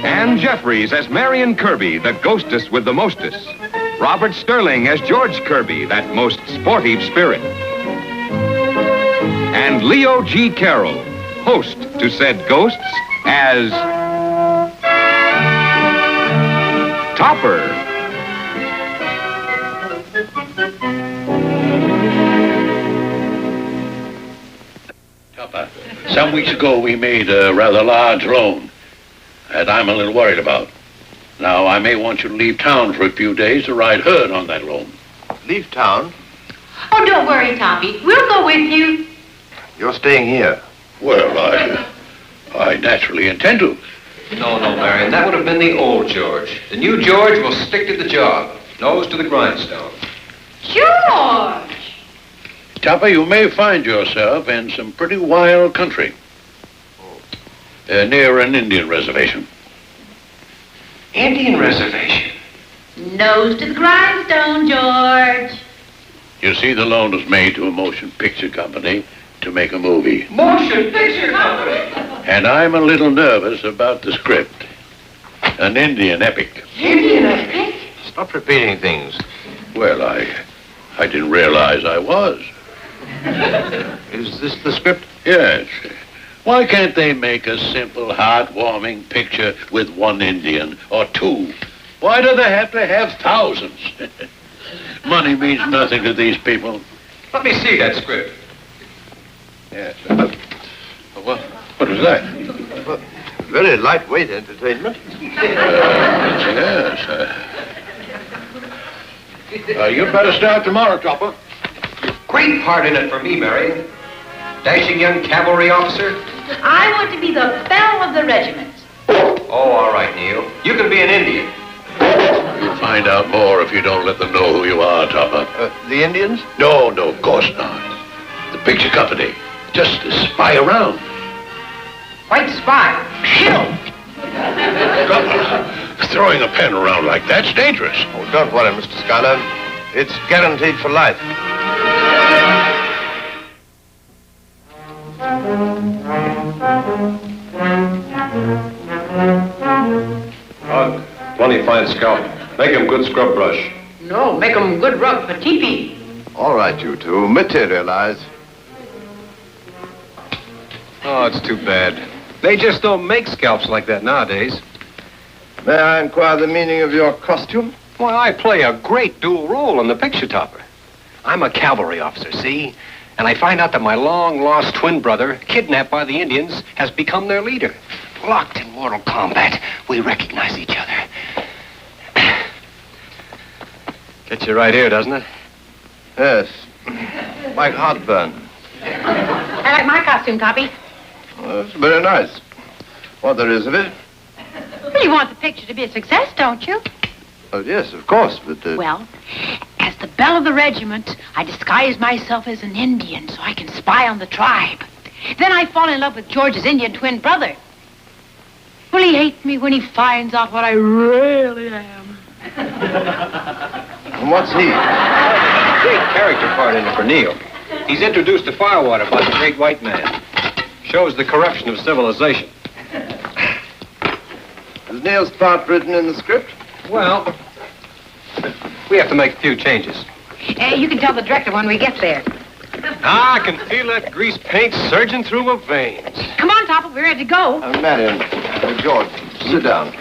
Ann Jeffries as Marion Kirby, the ghostess with the mostest. Robert Sterling as George Kirby, that most sportive spirit. And Leo G. Carroll, host to said ghosts, as Topper. Topper, some weeks ago we made a rather large loan that I'm a little worried about. Now, I may want you to leave town for a few days to ride herd on that loan. Leave town? Oh, don't worry, Toppy. We'll go with you. You're staying here. Well, I naturally intend to. No, Marion, that would have been the old George. The new George will stick to the job, nose to the grindstone. George! Topper, you may find yourself in some pretty wild country. Near an Indian reservation. Indian reservation? Nose to the grindstone, George. You see, the loan was made to a motion picture company to make a movie. Motion picture company? And I'm a little nervous about the script. An Indian epic. Indian epic? Stop repeating things. Well, I didn't realize I was. Is this the script? Yes. Why can't they make a simple, heartwarming picture with one Indian or two? Why do they have to have thousands? Money means nothing to these people. Let me see that script. Yes. What was that? Well, very lightweight entertainment. Yes. You'd better start tomorrow, Topper. Great part in it for me, Marion. Dashing young cavalry officer. I want to be the belle of the regiment. Oh, all right, Neil. You can be an Indian. You'll find out more if you don't let them know who you are, Topper. The Indians? No, of course not. The picture company. Just to spy around. White spy. Kill. Topper, throwing a pen around like that's dangerous. Oh, don't worry, Mr. Schuyler. It's guaranteed for life. Plenty fine scalp. Make him good scrub brush. No, make 'em good rug for teepee. All right, you two. Materialize. Oh, it's too bad. They just don't make scalps like that nowadays. May I inquire the meaning of your costume? Well, I play a great dual role in the picture Topper. I'm a cavalry officer, see? And I find out that my long-lost twin brother, kidnapped by the Indians, has become their leader. Locked in mortal combat, we recognize each other. Gets you right here, doesn't it? Yes. Like heartburn. I like my costume, Toppy. Well, it's very nice. What there is of it? Well, you want the picture to be a success, don't you? Oh, yes, of course, but... Well, as the belle of the regiment, I disguise myself as an Indian so I can spy on the tribe. Then I fall in love with George's Indian twin brother. Will he hate me when he finds out what I really am? And what's he? Great character part in it for Neil. He's introduced to Firewater by the great white man. Shows the corruption of civilization. Is Neil's part written in the script? Well, we have to make a few changes. You can tell the director when we get there. I can feel that grease paint surging through my veins. Come on, Topper, we're ready to go. Marion, George, sit down.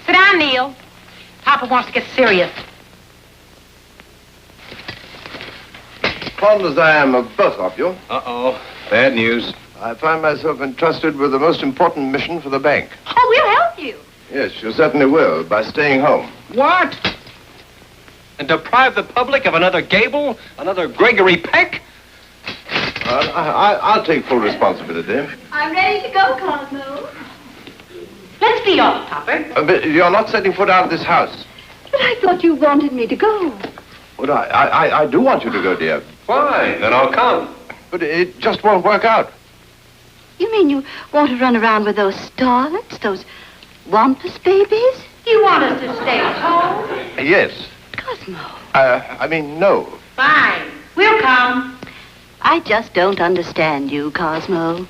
Sit down, Neil. Topper wants to get serious. Fond as I am of both of you, Uh-oh. Bad news. I find myself entrusted with the most important mission for the bank. Oh, we'll help you. Yes, you certainly will, by staying home. What? And deprive the public of another Gable? Another Gregory Peck? I'll take full responsibility. I'm ready to go, Cosmo. Let's be off, Topper. But you're not setting foot out of this house. But I thought you wanted me to go. Well, I do want you to go, dear. Fine, then I'll come. But it just won't work out. You mean you want to run around with those starlets, those wampus babies? You want us to stay home? Yes. Cosmo. I mean, no. Fine. We'll come. I just don't understand you, Cosmo.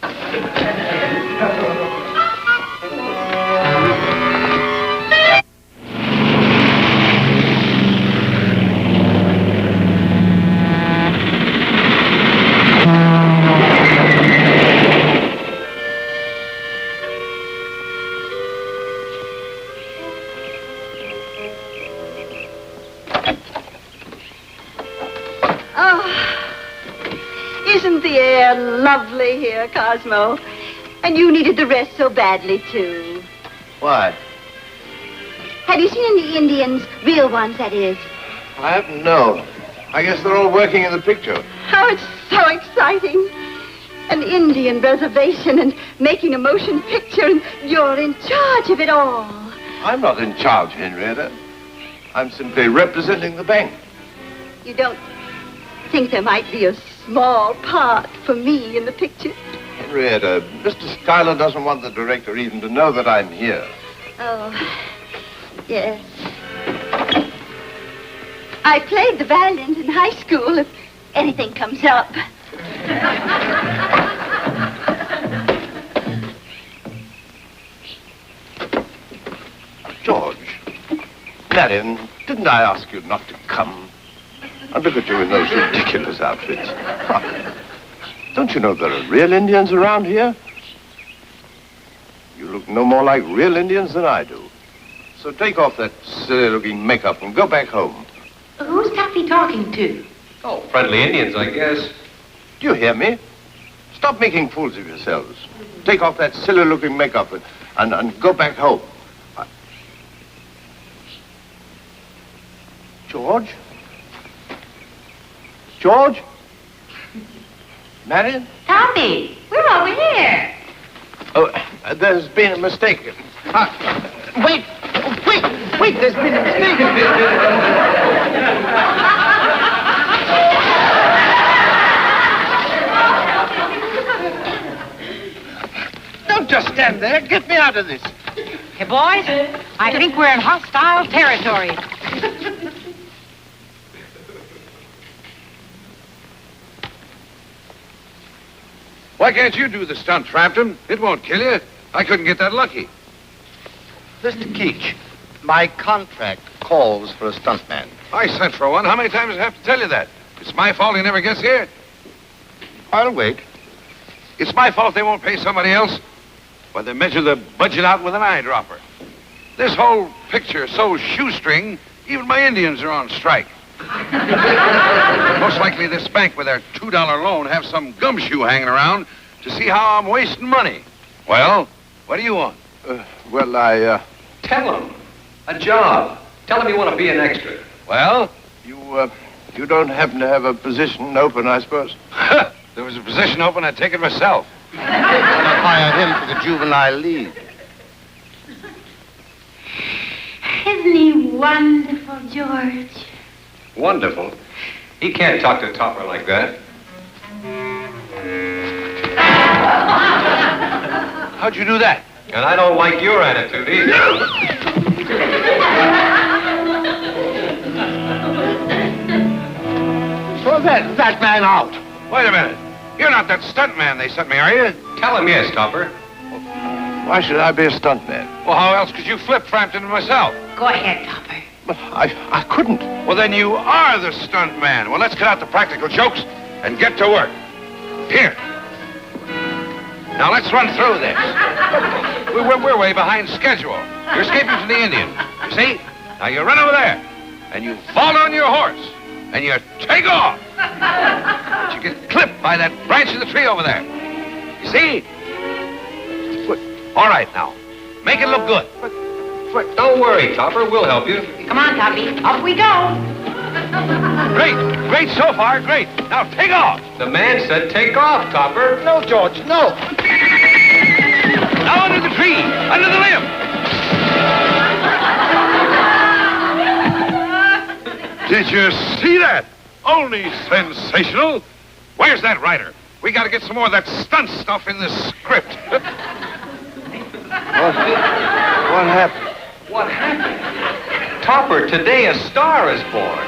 lovely here, Cosmo. And you needed the rest so badly, too. Why? Have you seen any Indians, real ones, that is? I haven't, no. I guess they're all working in the picture. Oh, it's so exciting. An Indian reservation and making a motion picture, and you're in charge of it all. I'm not in charge, Henrietta. I'm simply representing the bank. You don't think there might be a small part for me in the picture? Henrietta, Mr. Schuyler doesn't want the director even to know that I'm here. Oh, yes. I played the violin in high school, if anything comes up. George, Marion, didn't I ask you not to come? And look at you in those ridiculous outfits. Don't you know there are real Indians around here? You look no more like real Indians than I do. So take off that silly-looking makeup and go back home. Who's Tuffy talking to? Oh, friendly Indians, I guess. Do you hear me? Stop making fools of yourselves. Take off that silly-looking makeup and go back home. George? George? Marion? Tuffy, we're over here. Oh, there's been a mistake. Wait, there's been a mistake. Don't just stand there. Get me out of this. Hey, boys, I think we're in hostile territory. Why can't you do the stunt, Frampton? It won't kill you. I couldn't get that lucky. Mr. Keach, my contract calls for a stuntman. I sent for one. How many times do I have to tell you that? It's my fault he never gets here. I'll wait. It's my fault they won't pay somebody else. Why, they measure the budget out with an eyedropper. This whole picture is so shoestring, even my Indians are on strike. Most likely this bank with their $2 loan have some gumshoe hanging around to see how I'm wasting money. Well, what do you want? Tell him. A job. Tell him you want to be an extra. Well? You don't happen to have a position open, I suppose? There was a position open, I'd take it myself. I'll hire him for the juvenile league. Isn't he wonderful, George? Wonderful. He can't talk to Topper like that. How'd you do that? And I don't like your attitude either. Throw that man out. Wait a minute. You're not that stuntman they sent me, are you? Tell him yes, Topper. Why should I be a stuntman? Well, how else could you flip Frampton and myself? Go ahead, Topper. But I couldn't. Well, then you are the stuntman. Well, let's cut out the practical jokes and get to work. Here. Now, let's run through this. We're way behind schedule. You're escaping from the Indian. You see? Now, you run over there, and you fall on your horse, and you take off. But you get clipped by that branch of the tree over there. You see? Good. All right, now. Make it look good. Don't worry, Topper. We'll help you. Come on, Tuffy. Off we go. Great so far, great. Now, take off. The man said take off, Topper. No, George, no. Now under the tree, under the limb. Did you see that? Only sensational. Where's that writer? We got to get some more of that stunt stuff in this script. What happened? What happened? Topper, today a star is born.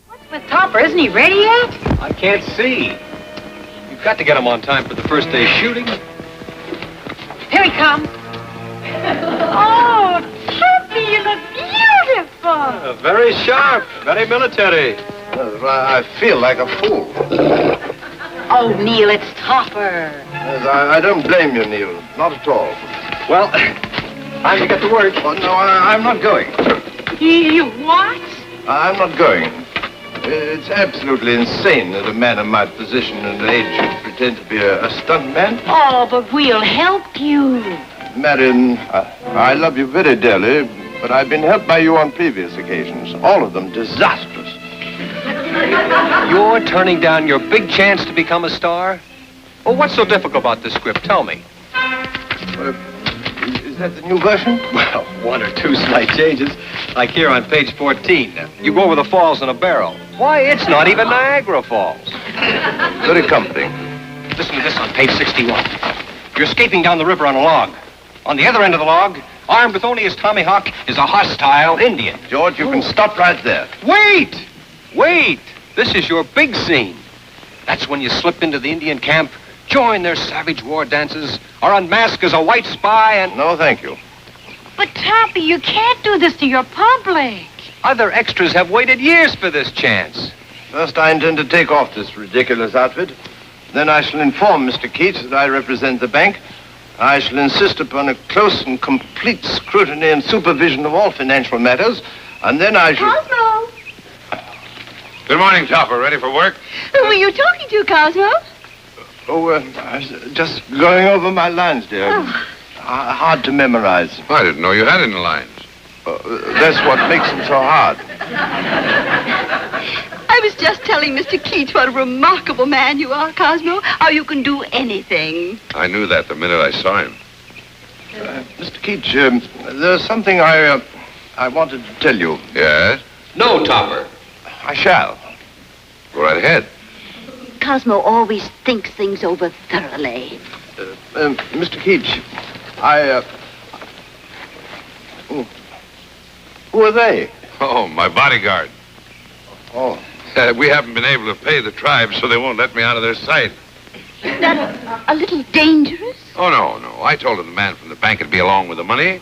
What's with Topper? Isn't he ready yet? I can't see. You've got to get him on time for the first day's shooting. Here he comes. Oh, Tuffy, you look beautiful. Very sharp, very military. I feel like a fool. Oh, Neil, it's Topper. Yes, I don't blame you, Neil. Not at all. Well, time to get to work. Oh, no, I'm not going. You what? I'm not going. It's absolutely insane that a man of my position and age should pretend to be a stuntman. Oh, but we'll help you. Marion, I love you very dearly, but I've been helped by you on previous occasions. All of them disastrous. You're turning down your big chance to become a star? Well, what's so difficult about this script? Tell me. Is that the new version? Well, one or two slight changes. Like here on page 14. You go over the falls in a barrel. Why, it's not even Niagara Falls. Very comforting. Listen to this on page 61. You're escaping down the river on a log. On the other end of the log, armed with only his tomahawk, is a hostile Indian. George, you can stop right there. Wait! Wait! This is your big scene. That's when you slip into the Indian camp, join their savage war dances, or unmask as a white spy and... No, thank you. But, Toppy, you can't do this to your public. Other extras have waited years for this chance. First, I intend to take off this ridiculous outfit. Then I shall inform Mr. Keats that I represent the bank. I shall insist upon a close and complete scrutiny and supervision of all financial matters. And then I shall... Cosmo! Good morning, Topper. Ready for work? Who were you talking to, Cosmo? Oh, I was just going over my lines, dear. Oh. Hard to memorize. I didn't know you had any lines. That's what makes them so hard. I was just telling Mr. Keats what a remarkable man you are, Cosmo. How you can do anything. I knew that the minute I saw him. Mr. Keats, there's something I wanted to tell you. Yes? No, Topper. I shall. Go right ahead. Cosmo always thinks things over thoroughly. Mr. Keats, who are they? Oh, my bodyguard. Oh. We haven't been able to pay the tribe, so they won't let me out of their sight. Isn't that a little dangerous? Oh, no. I told them the man from the bank would be along with the money,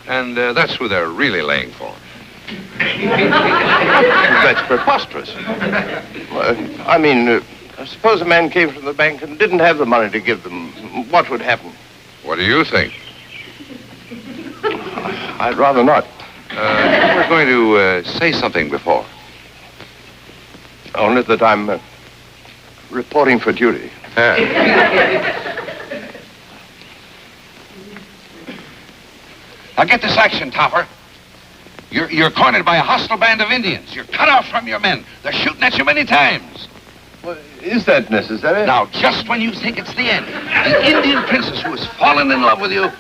and that's who they're really laying for. That's preposterous. Suppose a man came from the bank and didn't have the money to give them. What would happen? What do you think? I'd rather not. You were going to say something before. Only that I'm reporting for duty. Now get this action, Topper. You're cornered by a hostile band of Indians. You're cut off from your men. They're shooting at you many times. Well, is that necessary? Now, just when you think it's the end, the Indian princess who has fallen in love with you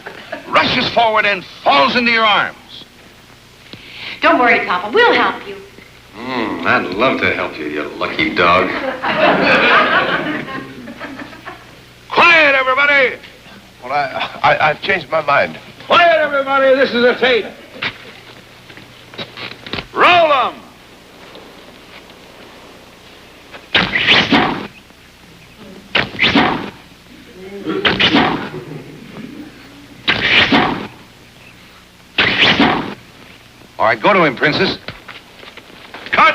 rushes forward and falls into your arms. Don't worry, Papa. We'll help you. I'd love to help you, you lucky dog. Quiet, everybody! Well, I've changed my mind. Quiet, everybody! This is a tape. Roll them! All right, go to him, Princess. Cut!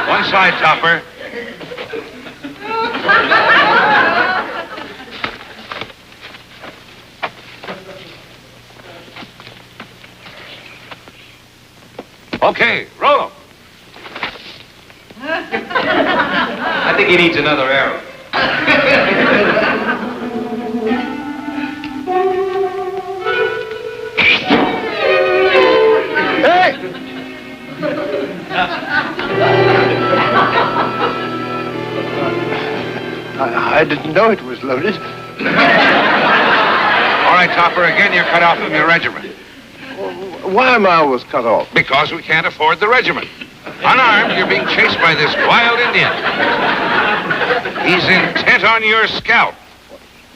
One side, Topper. Okay, roll him. I think he needs another arrow. Hey! I didn't know it was loaded. All right, Topper, again you're cut off from your regiment. Why am I always cut off? Because we can't afford the regiment. Unarmed, you're being chased by this wild Indian. He's intent on your scalp.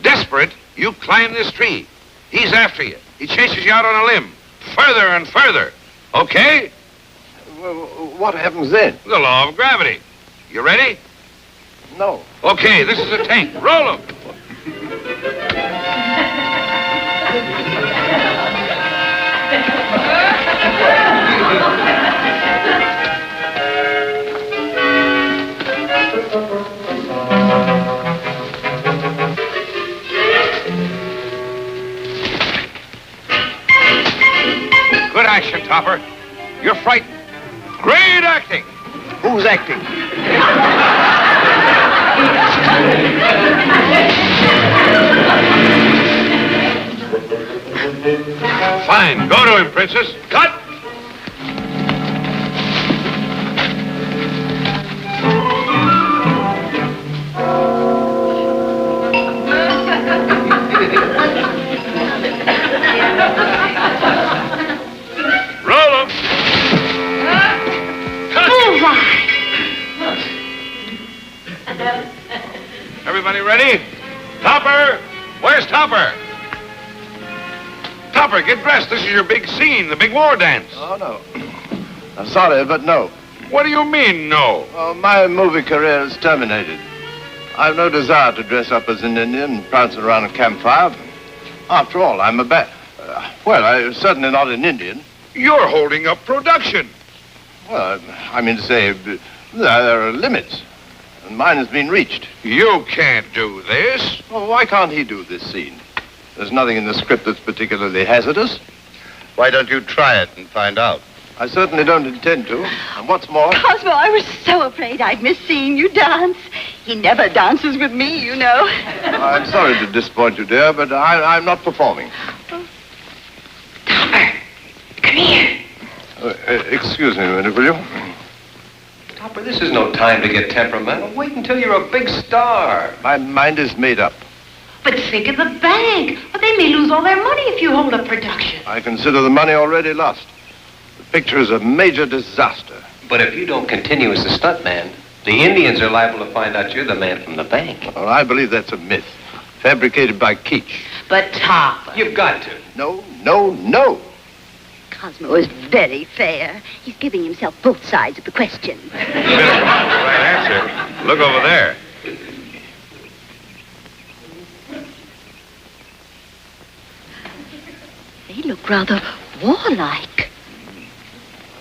Desperate, you climb this tree. He's after you. He chases you out on a limb, further and further. Okay? Well, what happens then? The law of gravity. You ready? No. Okay, this is a tank. Roll him. Who's acting? Fine. Go to him, Princess. Cut! Roll him. Everybody ready? Topper! Where's Topper? Topper, get dressed. This is your big scene, the big war dance. Oh, no. I'm sorry, but no. What do you mean, no? My movie career is terminated. I've no desire to dress up as an Indian and prance around a campfire. After all, I'm a I'm certainly not an Indian. You're holding up production. Well, I mean to say, there are limits. And mine has been reached. You can't do this. Well, why can't he do this scene? There's nothing in the script that's particularly hazardous. Why don't you try it and find out? I certainly don't intend to. And what's more... Cosmo, I was so afraid I'd miss seeing you dance. He never dances with me, you know. I'm sorry to disappoint you, dear, but I'm not performing. Topper, come here. Excuse me a minute, will you? Topper, this is no time to get temperamental. Wait until you're a big star. My mind is made up. But think of the bank. Well, they may lose all their money if you hold up production. I consider the money already lost. The picture is a major disaster. But if you don't continue as the stuntman, the Indians are liable to find out you're the man from the bank. Well, I believe that's a myth, fabricated by Keach. But Topper... You've got to. No, no, no. Cosmo is very fair. He's giving himself both sides of the question. Right answer. Look over there. They look rather warlike.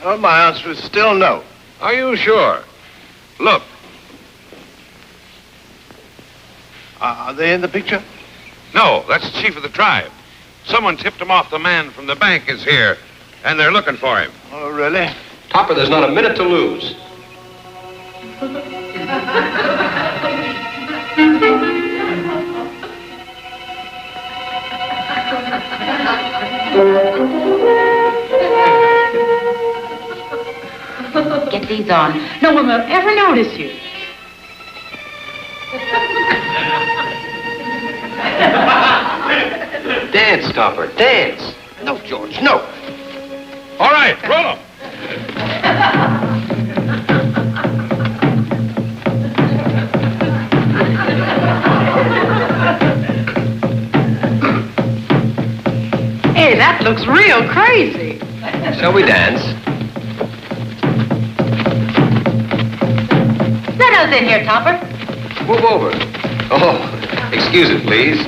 Well, my answer is still no. Are you sure? Look. Are they in the picture? No, that's the chief of the tribe. Someone tipped him off the man from the bank is here, and they're looking for him. Oh, really? Topper, there's not a minute to lose. Get these on. No one will ever notice you. Dance, Topper, dance. No, George, no. All right, roll him. Hey, that looks real crazy. Shall we dance? Let us in here, Topper. Move over. Oh, excuse it, please.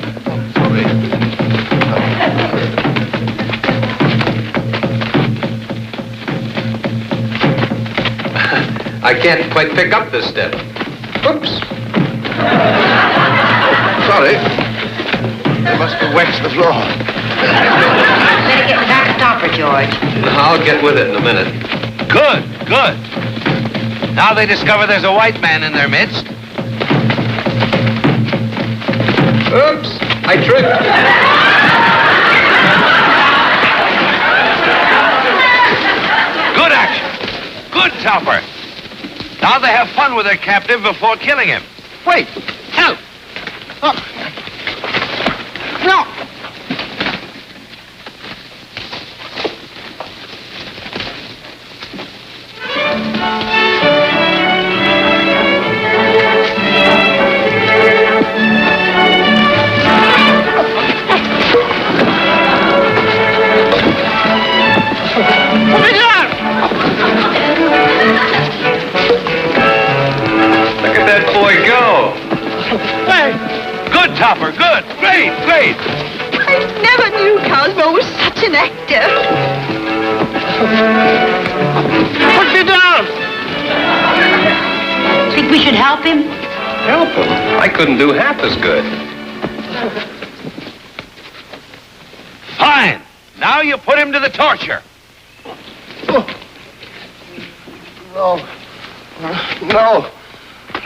I can't quite pick up this step. Oops. Sorry. They must have waxed the floor. Better get back to Topper, George. I'll get with it in a minute. Good, good. Now they discover there's a white man in their midst. Oops, I tripped. Good action. Good, Topper. Now they have fun with their captive before killing him. Wait. Help. Oh. No. Look at that boy go. Hey. Good, Topper, good. Great, great. I never knew Cosmo was such an actor. Put me down. Think we should help him? Help him. I couldn't do half as good. Fine. Now you put him to the torture. Oh. No.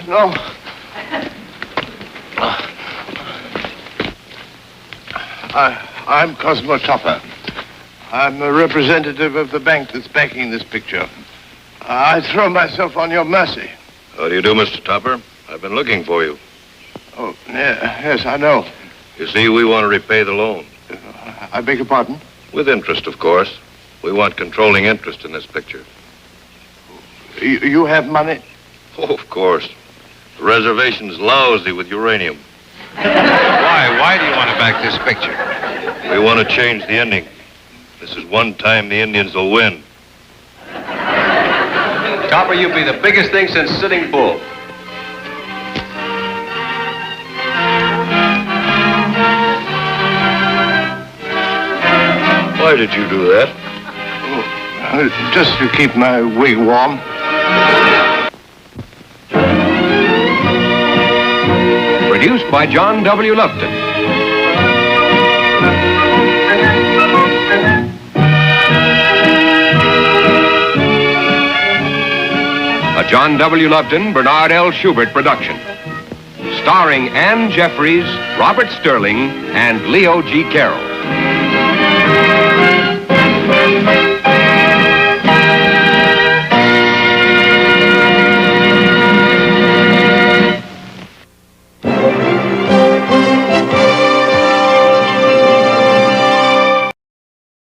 No. I'm Cosmo Topper. I'm a representative of the bank that's backing this picture. I throw myself on your mercy. How do you do, Mr. Topper? I've been looking for you. Oh, yes, I know. You see, we want to repay the loan. I beg your pardon? With interest, of course. We want controlling interest in this picture. You have money? Oh, of course. The reservation's lousy with uranium. Why? Why do you want to back this picture? We want to change the ending. This is one time the Indians will win. Topper, you'll be the biggest thing since Sitting Bull. Why did you do that? Just to keep my wig warm. Produced by John W. Lupton. A John W. Lupton, Bernard L. Schubert production. Starring Ann Jeffries, Robert Sterling, and Leo G. Carroll.